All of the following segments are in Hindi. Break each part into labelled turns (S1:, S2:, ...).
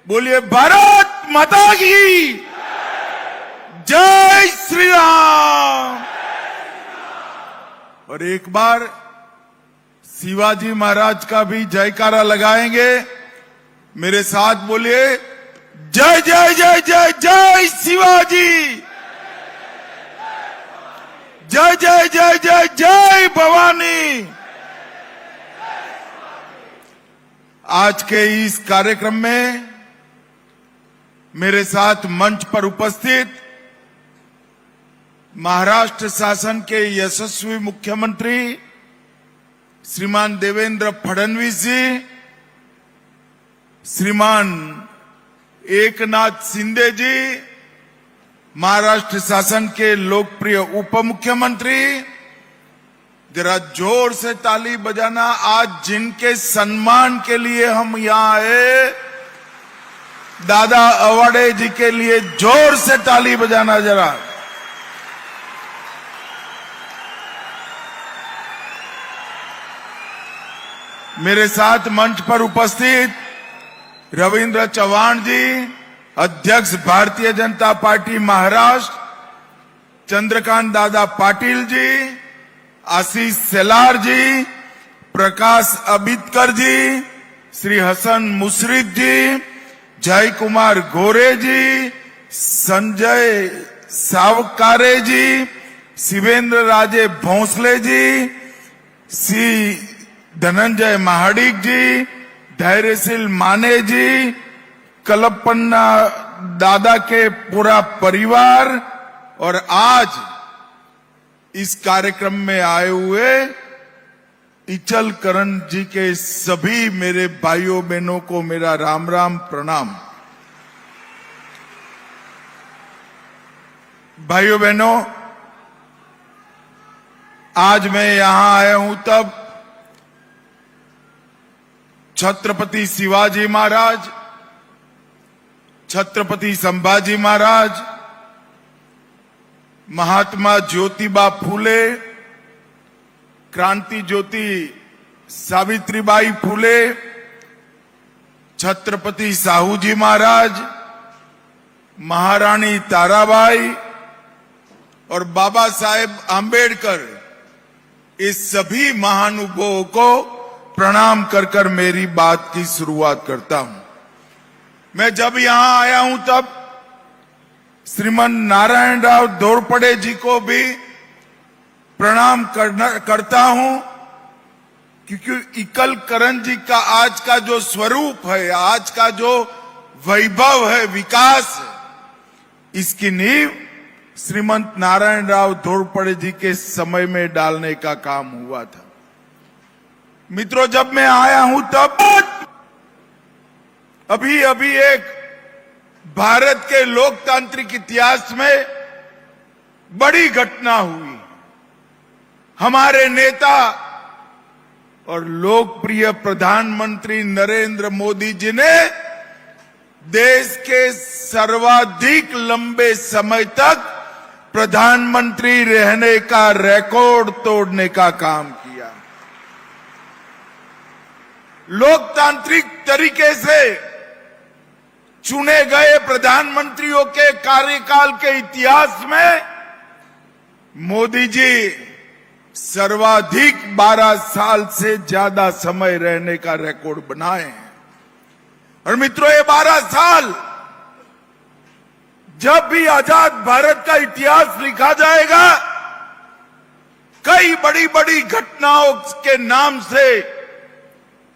S1: बोलिए भारत माता की जय श्री राम। और एक बार शिवाजी महाराज का भी जयकारा लगाएंगे। मेरे साथ बोलिए जय जय जय जय जय शिवाजी, जय जय जय जय जय भवानी। आज के इस कार्यक्रम में मेरे साथ मंच पर उपस्थित महाराष्ट्र शासन के यशस्वी मुख्यमंत्री श्रीमान देवेंद्र फडणवीस जी, श्रीमान एकनाथ शिंदे जी, महाराष्ट्र शासन के लोकप्रिय उप मुख्यमंत्री, जरा जोर से ताली बजाना। आज जिनके सम्मान के लिए हम यहां आए, दादा अवाड़े जी के लिए जोर से ताली बजाना जरा। मेरे साथ मंच पर उपस्थित रविंद्र चव्हाण जी, अध्यक्ष भारतीय जनता पार्टी महाराष्ट्र, चंद्रकांत दादा पाटिल जी, आशीष सेलार जी, प्रकाश अबितकर जी, श्री हसन मुशरिफ जी, जय कुमार गोरे जी, संजय सावकारे जी, शिवेंद्र राजे भोंसले जी, श्री धनंजय महाडिक जी, धैर्यशील माने जी, कलपन्ना दादा के पूरा परिवार और आज इस कार्यक्रम में आए हुए इचल करण जी के सभी मेरे भाइयों बहनों को मेरा राम राम प्रणाम। भाइयों बहनों, आज मैं यहां आया हूं तब छत्रपति शिवाजी महाराज, छत्रपति संभाजी महाराज, महात्मा ज्योतिबा फूले, क्रांति ज्योति सावित्रीबाई फूले, छत्रपति साहू जी महाराज, महारानी ताराबाई और बाबा साहेब आंबेडकर, इस सभी महानुभावों को प्रणाम कर कर मेरी बात की शुरुआत करता हूं। मैं जब यहां आया हूं तब श्रीमान नारायण राव घोरपड़े जी को भी प्रणाम करता हूं, क्योंकि इचल करण जी का आज का जो स्वरूप है, आज का जो वैभव है, विकास है, इसकी नींव श्रीमंत नारायण राव घोरपड़े जी के समय में डालने का काम हुआ था। मित्रों, जब मैं आया हूं तब अभी अभी एक भारत के लोकतांत्रिक इतिहास में बड़ी घटना हुई। हमारे नेता और लोकप्रिय प्रधानमंत्री नरेंद्र मोदी जी ने देश के सर्वाधिक लंबे समय तक प्रधानमंत्री रहने का रिकॉर्ड तोड़ने का काम किया। लोकतांत्रिक तरीके से चुने गए प्रधानमंत्रियों के कार्यकाल के इतिहास में मोदी जी सर्वाधिक 12 साल से ज्यादा समय रहने का रिकॉर्ड बनाए हैं। और मित्रों, ये 12 साल जब भी आजाद भारत का इतिहास लिखा जाएगा, कई बड़ी बड़ी घटनाओं के नाम से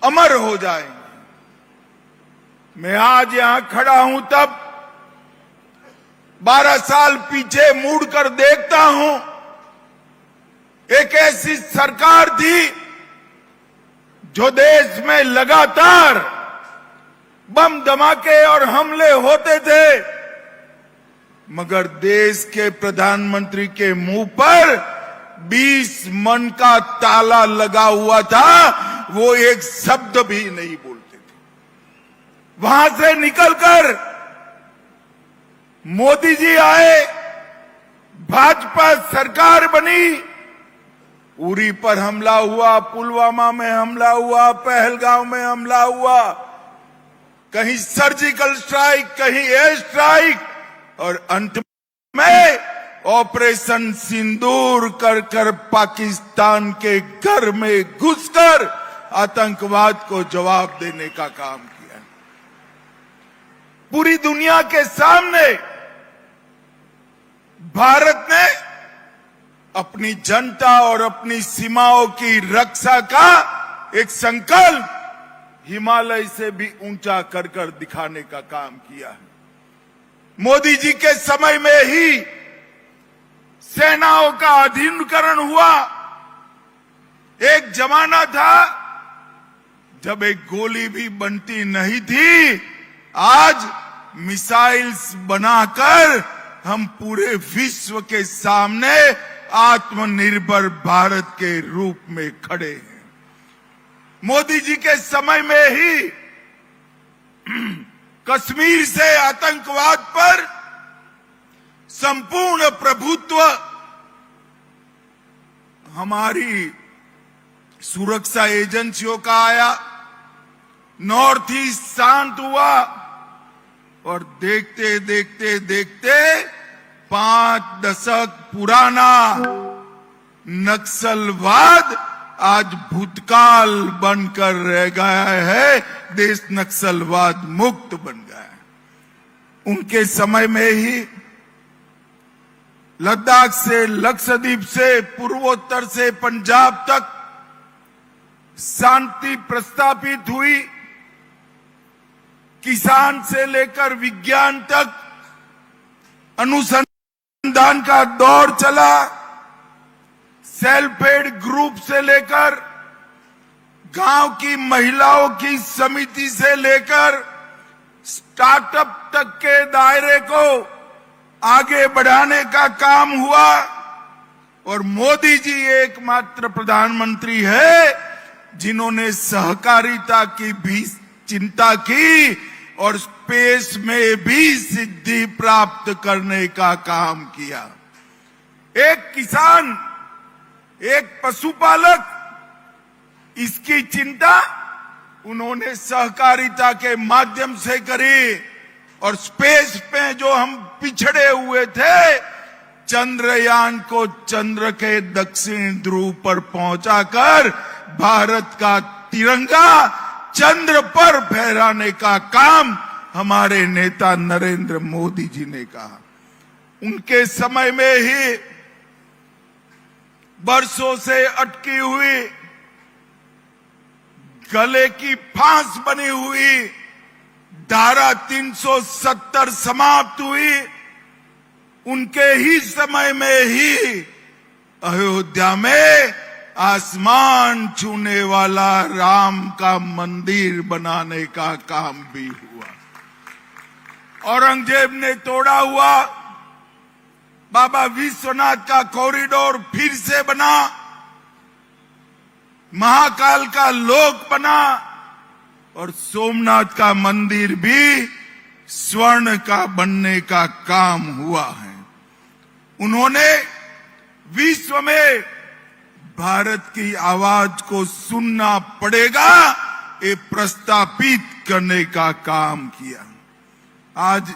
S1: अमर हो जाएंगे। मैं आज यहां खड़ा हूं तब 12 साल पीछे मुड़कर देखता हूं, एक ऐसी सरकार थी जो देश में लगातार बम धमाके और हमले होते थे, मगर देश के प्रधानमंत्री के मुंह पर 20 मन का ताला लगा हुआ था, वो एक शब्द भी नहीं बोलते थे। वहां से निकलकर मोदी जी आए, भाजपा सरकार बनी, उरी पर हमला हुआ, पुलवामा में हमला हुआ, पहलगांव में हमला हुआ, कहीं सर्जिकल स्ट्राइक, कहीं एयर स्ट्राइक, और अंत में ऑपरेशन सिंदूर कर कर पाकिस्तान के घर में घुसकर आतंकवाद को जवाब देने का काम किया। पूरी दुनिया के सामने भारत ने अपनी जनता और अपनी सीमाओं की रक्षा का एक संकल्प हिमालय से भी ऊंचा कर कर दिखाने का काम किया है। मोदी जी के समय में ही सेनाओं का आधुनिकीकरण हुआ। एक जमाना था जब एक गोली भी बनती नहीं थी, आज मिसाइल्स बनाकर हम पूरे विश्व के सामने आत्मनिर्भर भारत के रूप में खड़े हैं। मोदी जी के समय में ही कश्मीर से आतंकवाद पर संपूर्ण प्रभुत्व हमारी सुरक्षा एजेंसियों का आया, नॉर्थ ईस्ट शांत हुआ, और देखते देखते देखते 5 दशक पुराना नक्सलवाद आज भूतकाल बनकर रह गया है। देश नक्सलवाद मुक्त बन गया है। उनके समय में ही लद्दाख से, लक्षद्वीप से, पूर्वोत्तर से पंजाब तक शांति प्रस्तापित हुई। किसान से लेकर विज्ञान तक अनुसंधान का दौर चला। सेल्फ हेल्प ग्रुप से लेकर गांव की महिलाओं की समिति से लेकर स्टार्टअप तक के दायरे को आगे बढ़ाने का काम हुआ। और मोदी जी एकमात्र प्रधानमंत्री है जिन्होंने सहकारिता की भी चिंता की और स्पेस में भी सिद्धि प्राप्त करने का काम किया। एक किसान, एक पशुपालक, इसकी चिंता उन्होंने सहकारिता के माध्यम से करी। और स्पेस पे जो हम पिछड़े हुए थे, चंद्रयान को चंद्र के दक्षिण ध्रुव पर पहुंचाकर भारत का तिरंगा चंद्र पर फहराने का काम हमारे नेता नरेंद्र मोदी जी ने कहा। उनके समय में ही बरसों से अटकी हुई, गले की फांस बनी हुई धारा 370 समाप्त हुई। उनके ही समय में ही अयोध्या में आसमान छूने वाला राम का मंदिर बनाने का काम भी हुआ। औरंगजेब ने तोड़ा हुआ बाबा विश्वनाथ का कॉरिडोर फिर से बना, महाकाल का लोक बना, और सोमनाथ का मंदिर भी स्वर्ण का बनने का काम हुआ है। उन्होंने विश्व में भारत की आवाज को सुनना पड़ेगा ये प्रस्तापित करने का काम किया। आज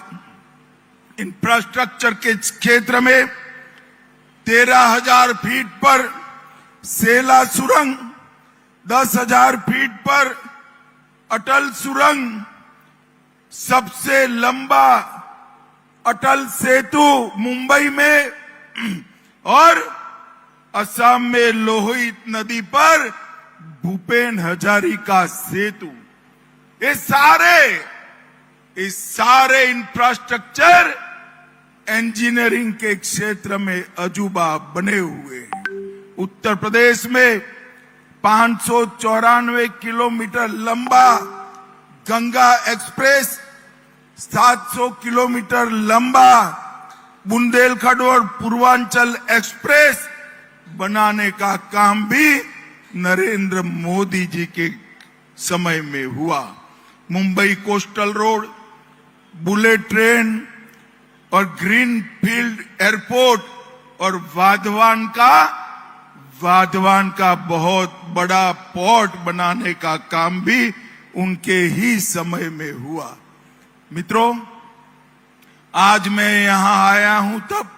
S1: इंफ्रास्ट्रक्चर के क्षेत्र में 13,000 फीट पर सेला सुरंग, 10,000 फीट पर अटल सुरंग, सबसे लंबा अटल सेतु मुंबई में, और असम में लोहित नदी पर भूपेन हजारिका सेतु। ये सारे इंफ्रास्ट्रक्चर इंजीनियरिंग के क्षेत्र में अजूबा बने हुए हैं। उत्तर प्रदेश में 594 किलोमीटर लंबा गंगा एक्सप्रेस, 700 किलोमीटर लंबा बुंदेलखंड और पूर्वांचल एक्सप्रेस बनाने का काम भी नरेंद्र मोदी जी के समय में हुआ। Mumbai coastal road, bullet train और ग्रीन फील्ड एयरपोर्ट और वाधवान का बहुत बड़ा पोर्ट बनाने का काम भी उनके ही समय में हुआ। मित्रों, आज मैं यहां आया हूं तब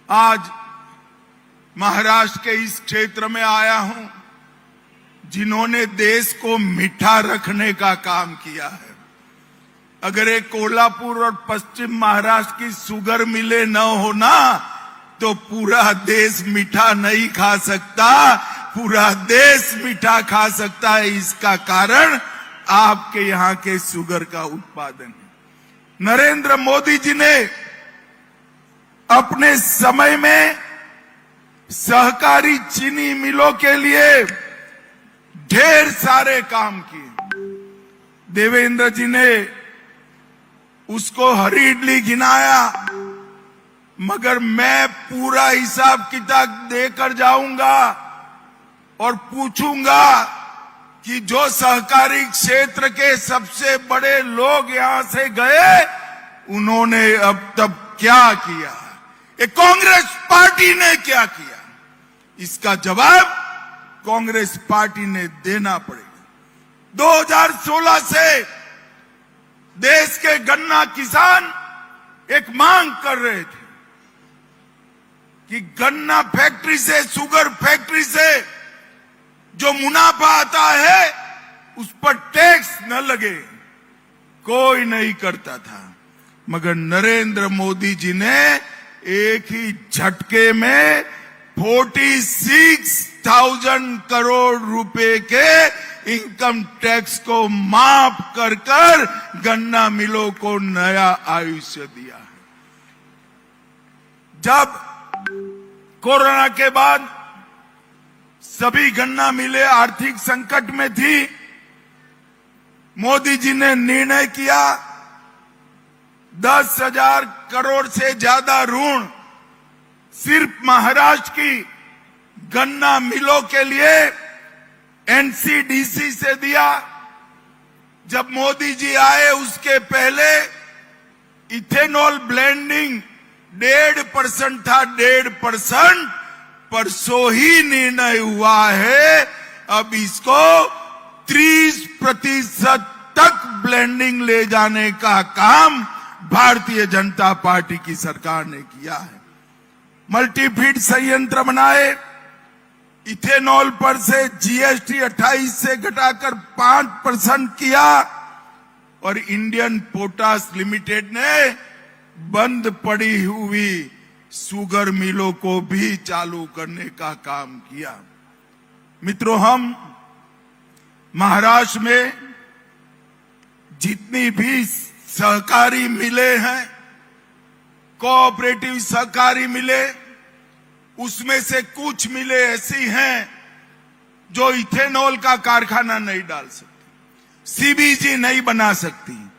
S1: आज महाराष्ट्र के इस क्षेत्र में आया हूं जिन्होंने देश को मीठा रखने का काम किया है। अगर एक कोल्हापुर और पश्चिम महाराष्ट्र की शुगर मिलें न होना तो पूरा देश मीठा नहीं खा सकता, पूरा देश मीठा खा सकता है। इसका कारण आपके यहां के शुगर का उत्पादन है। नरेंद्र मोदी जी ने अपने समय में सहकारी चीनी मिलों के लिए ढेर सारे काम किए। देवेंद्र जी ने उसको हरी इडली गिनाया, मगर मैं पूरा हिसाब किताब देकर जाऊंगा और पूछूंगा कि जो सहकारी क्षेत्र के सबसे बड़े लोग यहां से गए उन्होंने अब तक क्या किया, ये कांग्रेस पार्टी ने क्या किया। इसका जवाब कांग्रेस पार्टी ने देना पड़ेगा। 2016 से देश के गन्ना किसान एक मांग कर रहे थे कि गन्ना फैक्ट्री से, शुगर फैक्ट्री से जो मुनाफा आता है उस पर टैक्स न लगे। कोई नहीं करता था, मगर नरेंद्र मोदी जी ने एक ही झटके में 46,000 करोड़ रुपए के इनकम टैक्स को माफ कर गन्ना मिलों को नया आयुष्य दिया है। जब कोरोना के बाद सभी गन्ना मिलें आर्थिक संकट में थी, मोदी जी ने निर्णय किया 10,000 करोड़ से ज्यादा ऋण सिर्फ महाराष्ट्र की गन्ना मिलों के लिए एनसीडीसी से दिया। जब मोदी जी आए उसके पहले इथेनॉल ब्लेंडिंग 1.5% था, 1.5%। परसों ही निर्णय हुआ है, अब इसको 30% तक ब्लेंडिंग ले जाने का काम भारतीय जनता पार्टी की सरकार ने किया है। मल्टीफीड संयंत्र बनाए, इथेनॉल पर से जीएसटी 28 से घटाकर 5% किया और इंडियन पोटास लिमिटेड ने बंद पड़ी हुई शुगर मिलों को भी चालू करने का काम किया। मित्रों, हम महाराष्ट्र में जितनी भी सहकारी मिलें हैं, कोऑपरेटिव सहकारी मिलें, उसमें से कुछ मिलें ऐसी हैं जो इथेनॉल का कारखाना नहीं डाल सकती, सीबीजी नहीं बना सकती,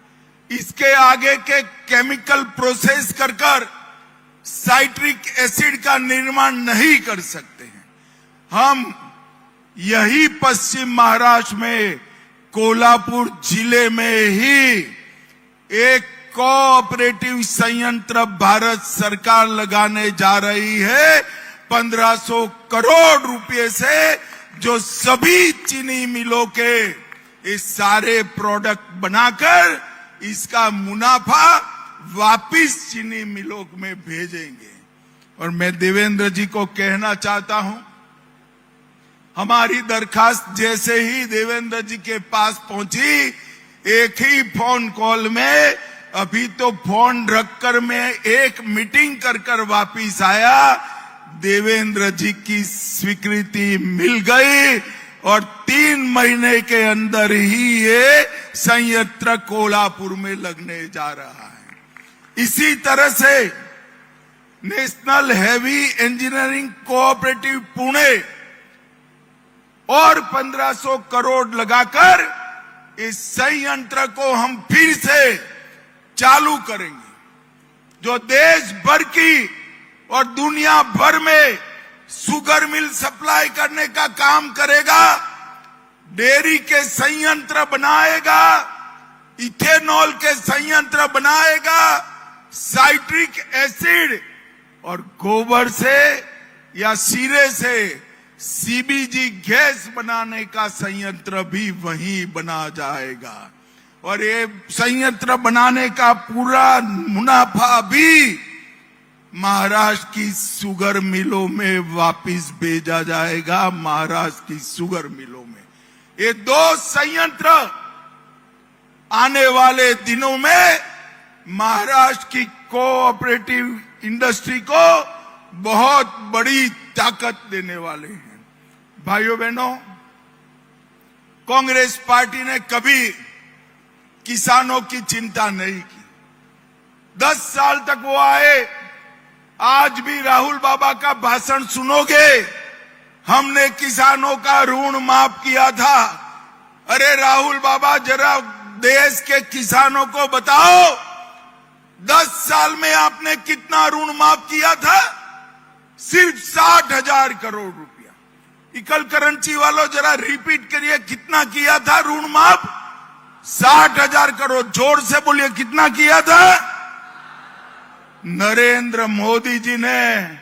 S1: इसके आगे के केमिकल प्रोसेस कर साइट्रिक एसिड का निर्माण नहीं कर सकते हैं। हम यही पश्चिम महाराष्ट्र में कोल्हापुर जिले में ही एक कोऑपरेटिव संयंत्र भारत सरकार लगाने जा रही है 1500 करोड़ रुपए से, जो सभी चीनी मिलों के ये सारे प्रोडक्ट बनाकर इसका मुनाफा वापिस चीनी मिलों में भेजेंगे। और मैं देवेंद्र जी को कहना चाहता हूं, हमारी दरखास्त जैसे ही देवेंद्र जी के पास पहुंची, एक ही फोन कॉल में, अभी तो फोन रखकर मैं एक मीटिंग कर वापिस आया, देवेंद्र जी की स्वीकृति मिल गई और 3 महीने के अंदर ही ये संयंत्र कोल्हापुर में लगने जा रहा है। इसी तरह से national heavy engineering cooperative Pune और 1500 करोड़ लगाकर इस संयंत्र को हम फिर से चालू करेंगे, जो देश भर की और दुनिया भर में शुगर मिल सप्लाई करने का काम करेगा, डेयरी के संयंत्र बनाएगा, इथेनॉल के संयंत्र बनाएगा, साइट्रिक एसिड और गोबर से या सीरे से सीबीजी गैस बनाने का संयंत्र भी वहीं बना जाएगा और ये संयंत्र बनाने का पूरा मुनाफा भी महाराष्ट्र की शुगर मिलों में वापस भेजा जाएगा। महाराष्ट्र की शुगर मिलों में ये 2 संयंत्र आने वाले दिनों में महाराष्ट्र की कोऑपरेटिव इंडस्ट्री को बहुत बड़ी ताकत देने वाले हैं। भाइयों बहनों, कांग्रेस पार्टी ने कभी किसानों की चिंता नहीं की। 10 साल तक वो आए। आज भी राहुल बाबा का भाषण सुनोगे, हमने किसानों का ऋण माफ किया था। अरे राहुल बाबा, जरा देश के किसानों को बताओ, 10 साल में आपने कितना ऋण माफ किया था? सिर्फ 60,000 करोड़ रुपया। इकल करेंसी वालों, जरा रिपीट करिए, कितना किया था ऋण माफ? 60,000 करोड़। जोर से बोलिए, कितना किया था? नरेंद्र मोदी जी ने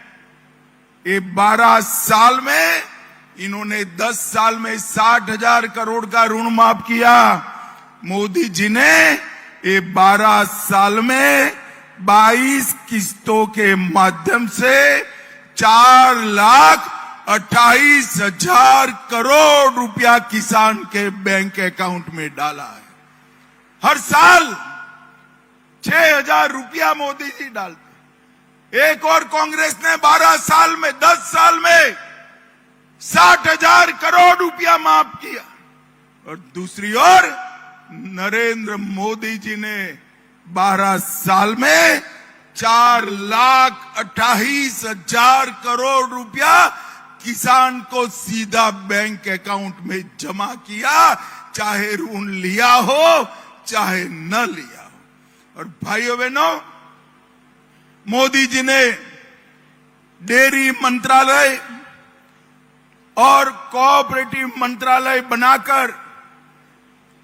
S1: ये 12 साल में, इन्होंने 10 साल में 60,000 करोड़ का ऋण माफ किया। मोदी जी ने ये 12 साल में 22 किस्तों के माध्यम से 4,28,000 करोड़ रुपया किसान के बैंक अकाउंट में डाला है। हर साल 6,000 रुपया मोदी जी डालते। एक और कांग्रेस ने 12 साल में, 10 साल में 60,000 करोड़ रुपया माफ किया। और दूसरी ओर नरेंद्र मोदी जी ने 12 साल में 4,28,000 करोड़ रुपया किसान को सीधा बैंक अकाउंट में जमा किया, चाहे ऋण लिया हो चाहे न लिया हो। और भाइयों बहनों, मोदी जी ने डेयरी मंत्रालय और कोऑपरेटिव मंत्रालय बनाकर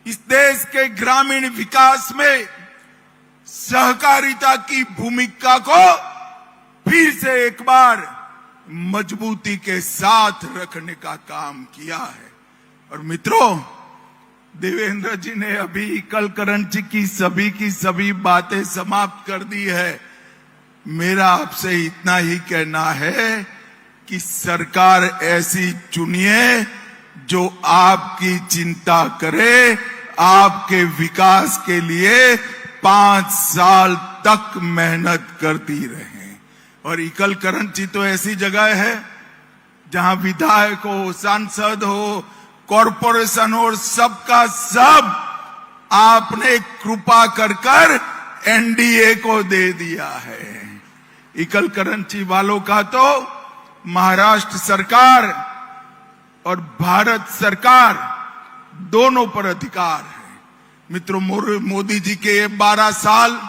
S1: इस देश के ग्रामीण विकास में सहकारिता की भूमिका को फिर से एक बार मजबूती के साथ रखने का काम किया है। और मित्रों, देवेंद्र जी ने अभी कल करेंसी की सभी बातें समाप्त कर दी है। मेरा आपसे इतना ही कहना है कि सरकार ऐसी चुनिए जो आपकी चिंता करे, आपके विकास के लिए 5 साल तक मेहनत करती रहे। और इकल करेंसी तो ऐसी जगह है जहां विधायक हो, सांसद हो, कॉरपोरेशन हो, सबका सब आपने कृपा कर एनडीए को दे दिया है। इकल करेंसी वालों का तो महाराष्ट्र सरकार और भारत सरकार दोनों पर अधिकार है। मित्रों, मोदी जी के ये 12 साल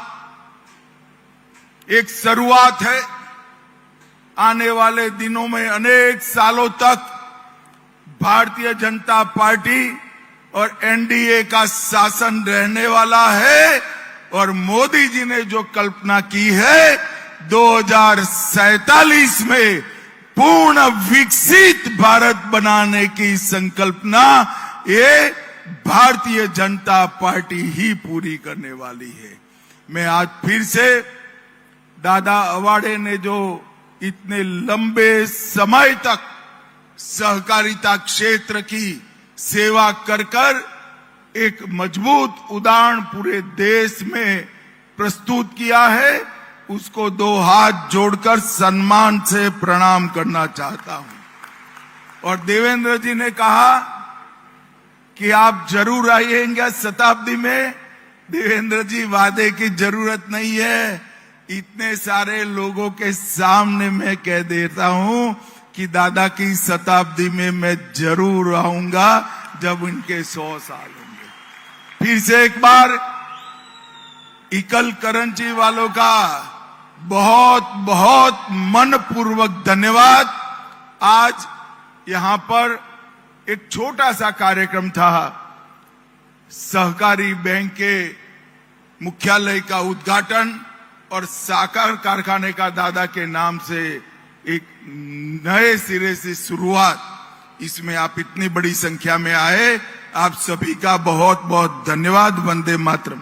S1: एक शुरुआत है। आने वाले दिनों में अनेक सालों तक भारतीय जनता पार्टी और एनडीए का शासन रहने वाला है। और मोदी जी ने जो कल्पना की है 2047 में पूर्ण विकसित भारत बनाने की संकल्पना, ये भारतीय जनता पार्टी ही पूरी करने वाली है। मैं आज फिर से दादा अवाड़े ने जो इतने लंबे समय तक सहकारिता क्षेत्र की सेवा कर एक मजबूत उदाहरण पूरे देश में प्रस्तुत किया है, उसको 2 हाथ जोड़कर सम्मान से प्रणाम करना चाहता हूं। और देवेंद्र जी ने कहा कि आप जरूर आइएंगे शताब्दी में। देवेंद्र जी, वादे की जरूरत नहीं है। इतने सारे लोगों के सामने मैं कह देता हूं कि दादा की शताब्दी में मैं जरूर आऊंगा जब उनके 100 साल होंगे। फिर से एक बार इकल करेंसी वालों का बहुत बहुत मनपूर्वक धन्यवाद। आज यहां पर एक छोटा सा कार्यक्रम था, सहकारी बैंक के मुख्यालय का उद्घाटन और साकार कारखाने का दादा के नाम से एक नए सिरे से शुरुआत। इसमें आप इतनी बड़ी संख्या में आए, आप सभी का बहुत बहुत धन्यवाद। वंदे मातरम।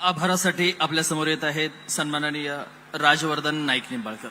S2: आभारासाठी आपल्या समोर येत आहेत सन्माननीय राजवर्धन नाईक निंबाळकर।